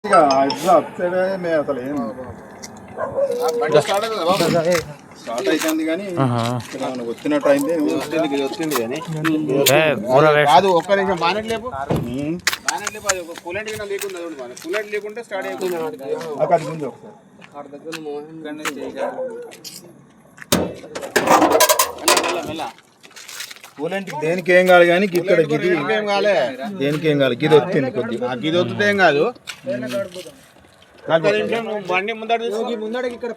అసలు ఏం స్టార్ట్ అవుతుంది కానీ వచ్చినట్టు అయింది వచ్చింది కానీ కాదు. ఒక్క నిమిషం బానెట్ లేపు, బానెట్ లేపు. అది కూలెంట్ కింద లేకుండా కూలెంట్ లేకుంటే స్టార్ట్ అవుతుంది. కూలెంట్ దేనికి ఏం కాదు కానీ ఇక్కడ గిది ఏం కాలే, దేనికి ఏం కాదు. గిది వచ్చింది కొద్దిగా, గిది వస్తే ఏం కాదు. బండి ముందర ముందడకి ఇక్కడ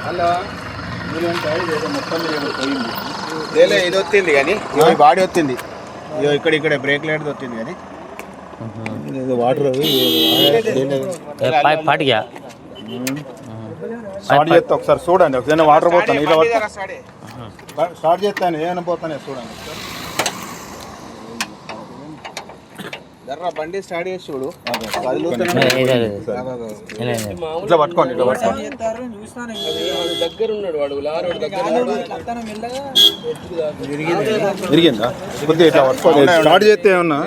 హలో మొత్తం పోయింది. లేలే ఇది వచ్చింది కానీ బాడీ వచ్చింది. ఇక్కడ ఇక్కడ బ్రేక్ లైట్ వచ్చింది కానీ వాటర్ స్టార్ట్ చేస్తా ఒకసారి చూడండి. ఒకసారి వాటర్ పోతాను, ఇలా స్టార్ట్ చేస్తాను. ఏమైనా పోతానే చూడండి. బండి స్టార్ట్ చేసి చూడు. ఇట్లా పట్టుకోండి, ఇట్లా పట్టుకోండి. దగ్గర ఉన్నాడు వాడు, తిరిగిందా కొద్దిగా ఇట్లా పట్టుకోండి. స్టార్ట్ చేస్తే ఏమన్నా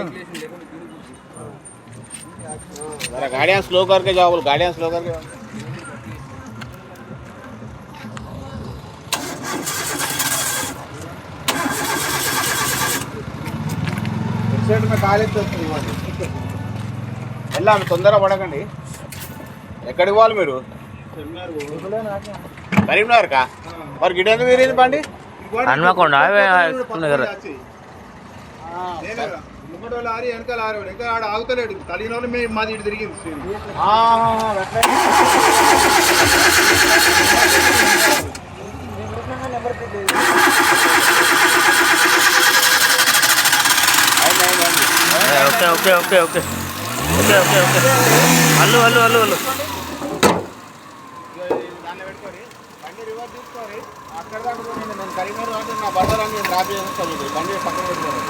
गाड़ियाँ स्लो करके जाओ, गाड़ियाँ स्लो करके में కాలేజ్ ఎలా తొందర పడకండి. ఎక్కడికి పోవాలి మీరు? కరీంనగర్ కా? మరి గిడెందుకు తిరిగింది బండి? హన్మకొండ ముంగడో లారీ వెనక లారీ ఇంకా ఆడ ఆగుతలేడు. తలిన వాళ్ళు మేము మాది ఇటు తిరిగింది. Okay okay okay okay okay okay okay Allu Allu Allu Allu దాన్ని పెట్టుకొని బండి రివర్స్ తీసుకొని అక్కడ దాకా నేను కరీంనగర్ నా బజార్ అని డ్రాప్ చేస్తాను. బండి పక్కన పెట్టుకోవాలి.